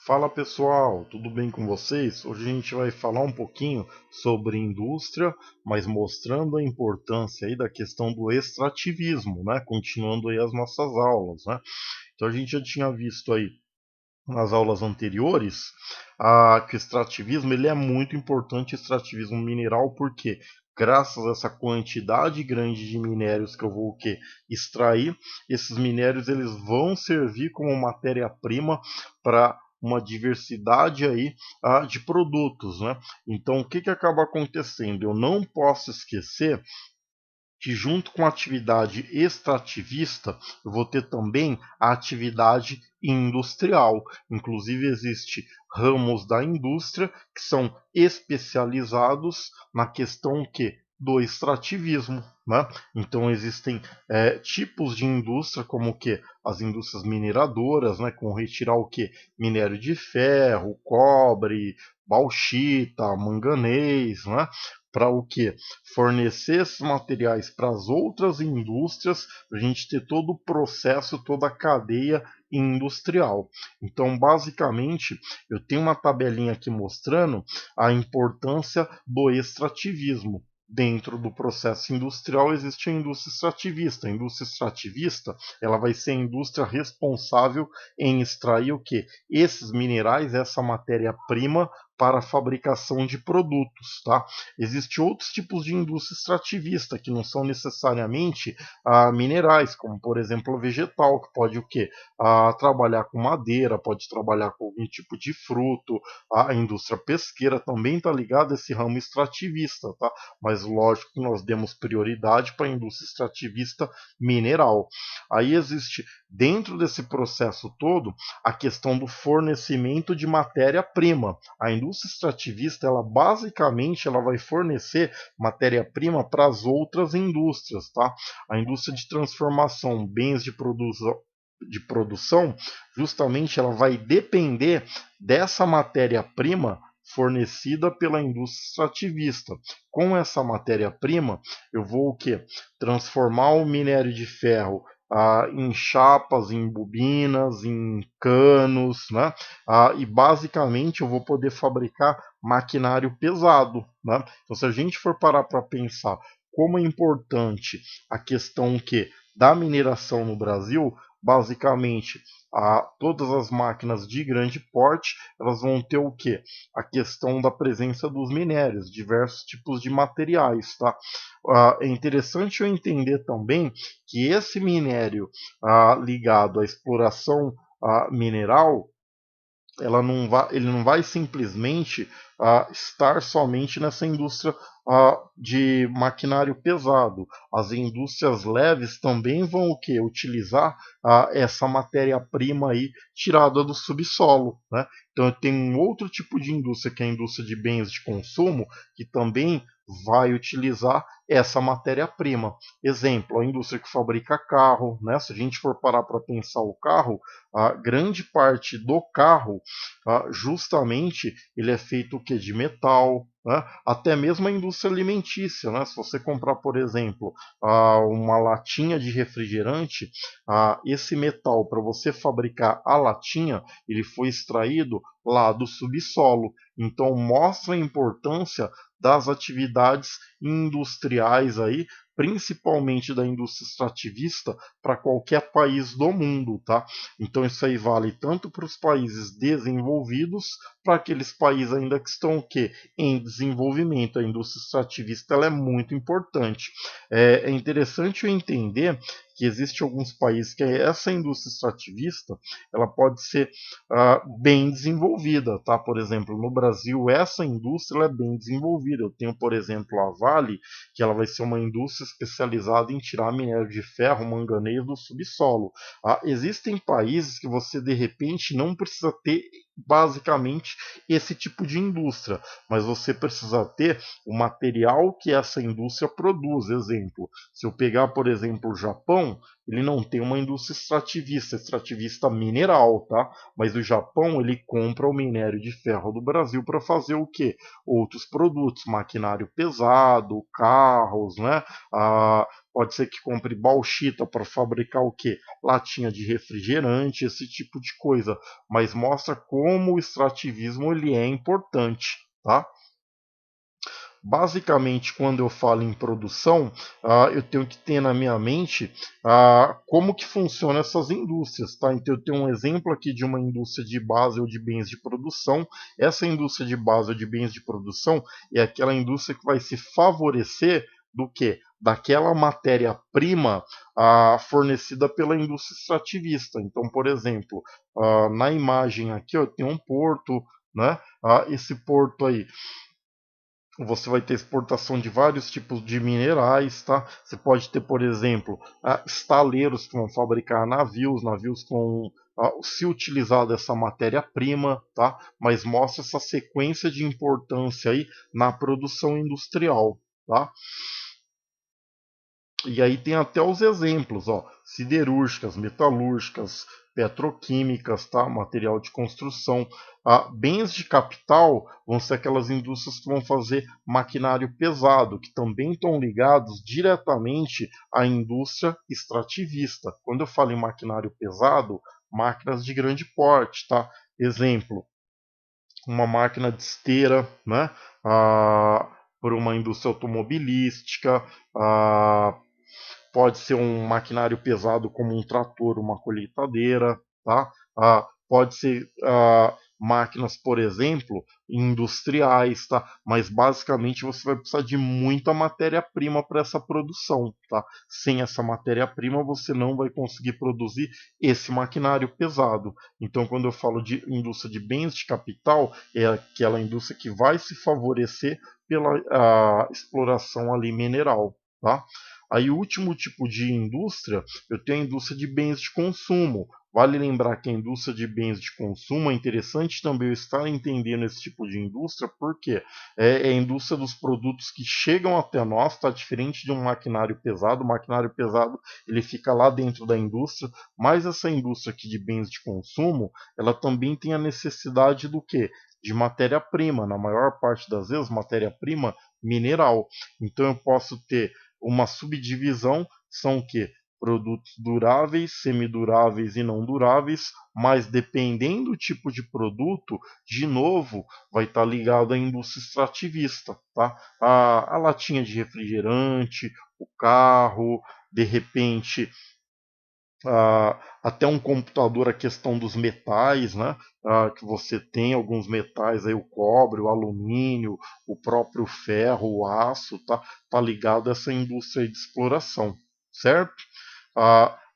Fala pessoal, tudo bem com vocês? Hoje a gente vai falar um pouquinho sobre indústria, mas mostrando a importância aí da questão do extrativismo, né? Continuando aí as nossas aulas, né? Então a gente já tinha visto aí nas aulas anteriores que o extrativismo ele é muito importante, o extrativismo mineral, porque graças a essa quantidade grande de minérios que eu vou extrair, esses minérios eles vão servir como matéria-prima para uma diversidade aí de produtos, né? Então o que acaba acontecendo? Eu não posso esquecer que junto com a atividade extrativista, eu vou ter também a atividade industrial. Inclusive, existe ramos da indústria que são especializados na questão do extrativismo, né? Então existem tipos de indústria como as indústrias mineradoras, né, com retirar minério de ferro, cobre, bauxita, manganês, né, para fornecer esses materiais para as outras indústrias, para a gente ter todo o processo, toda a cadeia industrial. Então, basicamente, eu tenho uma tabelinha aqui mostrando a importância do extrativismo. Dentro do processo industrial existe a indústria extrativista. A indústria extrativista ela vai ser a indústria responsável em extrair esses minerais, essa matéria-prima para a fabricação de produtos, tá? Existem outros tipos de indústria extrativista que não são necessariamente minerais, como por exemplo a vegetal, que pode trabalhar com madeira, pode trabalhar com algum tipo de fruto. A indústria pesqueira também está ligada a esse ramo extrativista, tá? Mas lógico que nós demos prioridade para a indústria extrativista mineral. Aí existe dentro desse processo todo a questão do fornecimento de matéria-prima. A indústria extrativista, ela basicamente ela vai fornecer matéria-prima para as outras indústrias, tá? A indústria de transformação, bens de produção, justamente ela vai depender dessa matéria-prima fornecida pela indústria extrativista. Com essa matéria-prima, eu vou transformar o minério de ferro em chapas, em bobinas, em canos, né? E basicamente eu vou poder fabricar maquinário pesado, né? Então, se a gente for parar para pensar como é importante a questão da mineração no Brasil, basicamente todas as máquinas de grande porte elas vão ter a questão da presença dos minérios, diversos tipos de materiais, tá? É interessante eu entender também que esse minério ligado à exploração mineral ele não vai simplesmente estar somente nessa indústria de maquinário pesado. As indústrias leves também vão utilizar essa matéria-prima aí tirada do subsolo, né? Então tem um outro tipo de indústria que é a indústria de bens de consumo que também vai utilizar essa matéria-prima. Exemplo, a indústria que fabrica carro, né? Se a gente for parar para pensar o carro, a grande parte do carro justamente ele é feito de metal, né? Até mesmo a indústria alimentícia, né? Se você comprar, por exemplo, uma latinha de refrigerante, esse metal para você fabricar a latinha, ele foi extraído lá do subsolo. Então mostra a importância das atividades industriais aí, principalmente da indústria extrativista, para qualquer país do mundo, tá? Então isso aí vale tanto para os países desenvolvidos, para aqueles países ainda que estão em desenvolvimento. A indústria extrativista ela é muito importante. É interessante eu entender que existem alguns países que essa indústria extrativista ela pode ser bem desenvolvida, tá? Por exemplo, no Brasil essa indústria ela é bem desenvolvida. Eu tenho, por exemplo, a Vale, que ela vai ser uma indústria especializada em tirar minério de ferro, manganês do subsolo. Existem países que você de repente não precisa ter basicamente esse tipo de indústria, mas você precisa ter o material que essa indústria produz. Exemplo, se eu pegar, por exemplo, o Japão, ele não tem uma indústria extrativista mineral, tá? Mas o Japão ele compra o minério de ferro do Brasil para fazer o quê? Outros produtos, maquinário pesado, carros, né? Pode ser que compre bauxita para fabricar o quê? Latinha de refrigerante, esse tipo de coisa. Mas mostra como o extrativismo ele é importante, tá? Basicamente, quando eu falo em produção, eu tenho que ter na minha mente como que funcionam essas indústrias. Tá? Então, eu tenho um exemplo aqui de uma indústria de base ou de bens de produção. Essa indústria de base ou de bens de produção é aquela indústria que vai se favorecer do que? Daquela matéria-prima fornecida pela indústria extrativista. Então, por exemplo, na imagem aqui eu tenho um porto, né? Esse porto aí você vai ter exportação de vários tipos de minerais, tá? Você pode ter, por exemplo, estaleiros que vão fabricar navios, navios que vão se utilizar dessa matéria-prima, tá? Mas mostra essa sequência de importância aí na produção industrial, tá? E aí tem até os exemplos, ó, siderúrgicas, metalúrgicas, petroquímicas, tá? Material de construção. Bens de capital vão ser aquelas indústrias que vão fazer maquinário pesado, que também estão ligados diretamente à indústria extrativista. Quando eu falo em maquinário pesado, máquinas de grande porte, tá? Exemplo, uma máquina de esteira, né? Por uma indústria automobilística, pode ser um maquinário pesado como um trator, uma colheitadeira, tá? Pode ser máquinas, por exemplo, industriais, tá? Mas basicamente você vai precisar de muita matéria-prima para essa produção, tá? Sem essa matéria-prima você não vai conseguir produzir esse maquinário pesado. Então, quando eu falo de indústria de bens de capital, é aquela indústria que vai se favorecer pela exploração ali mineral, tá? Aí o último tipo de indústria, eu tenho a indústria de bens de consumo. Vale lembrar que a indústria de bens de consumo é interessante também eu estar entendendo esse tipo de indústria, porque é a indústria dos produtos que chegam até nós, está diferente de um maquinário pesado. O maquinário pesado ele fica lá dentro da indústria, mas essa indústria aqui de bens de consumo, ela também tem a necessidade do quê? De matéria-prima, na maior parte das vezes, matéria-prima mineral. Então eu posso ter uma subdivisão, são o que? Produtos duráveis, semiduráveis e não duráveis, mas dependendo do tipo de produto, de novo, vai estar ligado à indústria extrativista. Tá? A latinha de refrigerante, o carro, de repente até um computador, a questão dos metais, né? Que você tem alguns metais aí, o cobre, o alumínio, o próprio ferro, o aço, tá ligado a essa indústria de exploração, certo?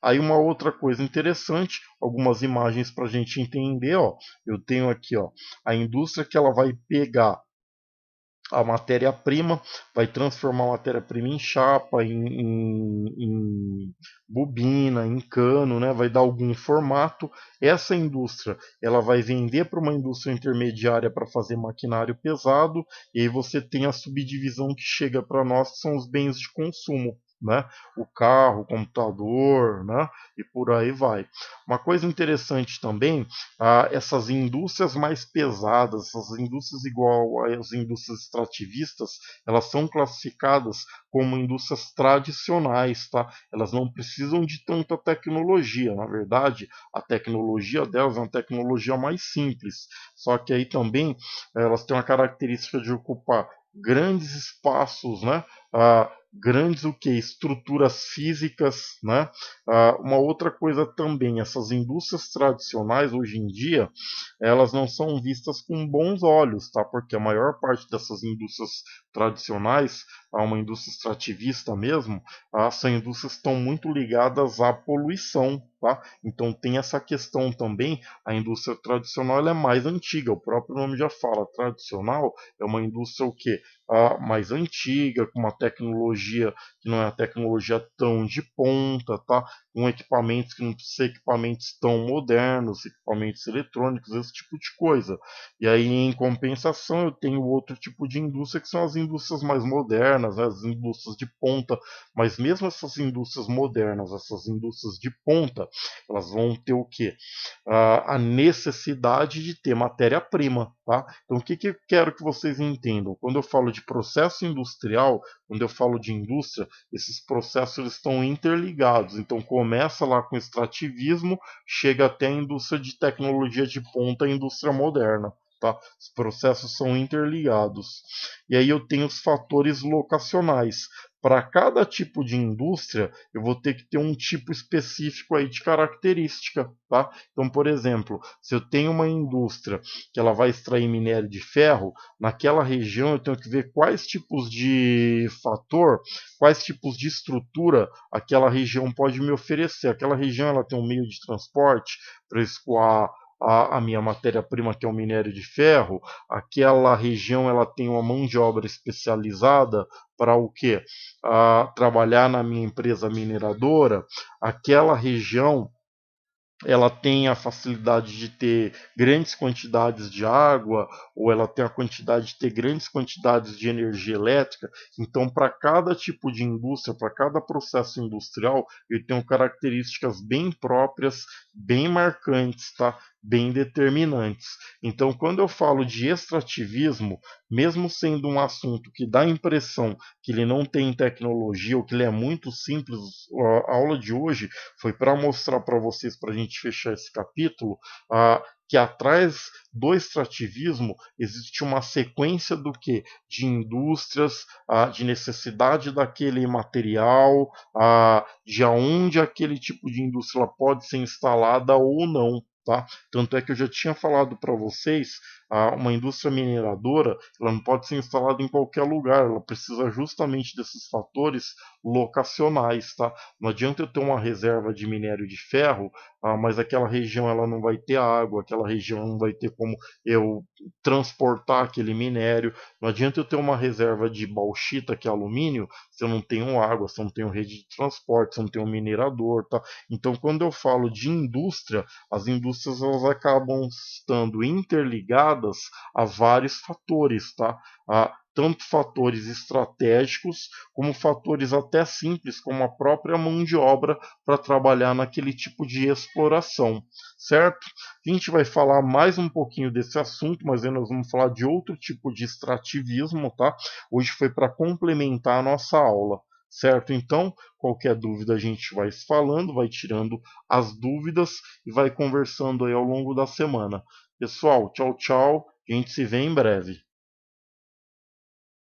Aí uma outra coisa interessante, algumas imagens para a gente entender, ó, eu tenho aqui, ó, a indústria que ela vai pegar a matéria-prima, vai transformar a matéria-prima em chapa, em bobina, em cano, né? Vai dar algum formato. Essa indústria ela vai vender para uma indústria intermediária para fazer maquinário pesado, e aí você tem a subdivisão que chega para nós, que são os bens de consumo. Né? O carro, o computador, né? E por aí vai. Uma coisa interessante também, essas indústrias mais pesadas, essas indústrias igual às indústrias extrativistas, elas são classificadas como indústrias tradicionais, tá? Elas não precisam de tanta tecnologia. Na verdade, a tecnologia delas é uma tecnologia mais simples. Só que aí também elas têm uma característica de ocupar grandes espaços, né? Grandes o que? Estruturas físicas, né? Uma outra coisa também, essas indústrias tradicionais hoje em dia, elas não são vistas com bons olhos, tá? Porque a maior parte dessas indústrias tradicionais, uma indústria extrativista mesmo, são indústrias que estão muito ligadas à poluição, tá? Então tem essa questão também, a indústria tradicional ela é mais antiga, o próprio nome já fala, tradicional é uma indústria o quê? Mais antiga, com uma tecnologia que não é a tecnologia tão de ponta, tá? Com equipamentos que não precisam ser equipamentos tão modernos, equipamentos eletrônicos, esse tipo de coisa. E aí, em compensação, eu tenho outro tipo de indústria que são as indústrias indústrias mais modernas, né, as indústrias de ponta, mas mesmo essas indústrias modernas, essas indústrias de ponta, elas vão ter o quê? A necessidade de ter matéria-prima, tá? Então, o que eu quero que vocês entendam? Quando eu falo de processo industrial, quando eu falo de indústria, esses processos eles estão interligados. Então, começa lá com extrativismo, chega até a indústria de tecnologia de ponta, a indústria moderna. Tá? Os processos são interligados. E aí eu tenho os fatores locacionais. Para cada tipo de indústria, eu vou ter que ter um tipo específico aí de característica. Tá? Então, por exemplo, se eu tenho uma indústria que ela vai extrair minério de ferro, naquela região eu tenho que ver quais tipos de fator, quais tipos de estrutura aquela região pode me oferecer. Aquela região ela tem um meio de transporte para escoar a minha matéria-prima, que é o minério de ferro. Aquela região ela tem uma mão de obra especializada para o quê? Trabalhar na minha empresa mineradora. Aquela região ela tem a facilidade de ter grandes quantidades de água, ou ela tem a quantidade de ter grandes quantidades de energia elétrica. Então, para cada tipo de indústria, para cada processo industrial, eu tenho características bem próprias, bem marcantes, tá? Bem determinantes. Então, quando eu falo de extrativismo, mesmo sendo um assunto que dá a impressão que ele não tem tecnologia ou que ele é muito simples, a aula de hoje foi para mostrar para vocês, para a gente fechar esse capítulo, que atrás do extrativismo existe uma sequência do que? De indústrias, de necessidade daquele material, de aonde aquele tipo de indústria pode ser instalada ou não. Tá? Tanto é que eu já tinha falado para vocês, uma indústria mineradora ela não pode ser instalada em qualquer lugar, ela precisa justamente desses fatores locacionais. Tá? Não adianta eu ter uma reserva de minério de ferro, mas aquela região ela não vai ter água, aquela região não vai ter como eu transportar aquele minério. Não adianta eu ter uma reserva de bauxita, que é alumínio, se eu não tenho água, se eu não tenho rede de transporte, se eu não tenho um minerador. Tá? Então, quando eu falo de indústria, as indústrias elas acabam estando interligadas a vários fatores, tá? Tanto fatores estratégicos como fatores até simples, como a própria mão de obra para trabalhar naquele tipo de exploração, certo? A gente vai falar mais um pouquinho desse assunto, mas aí nós vamos falar de outro tipo de extrativismo, tá? Hoje foi para complementar a nossa aula, certo? Então, qualquer dúvida a gente vai se falando, vai tirando as dúvidas e vai conversando aí ao longo da semana. Pessoal, tchau, tchau. A gente se vê em breve.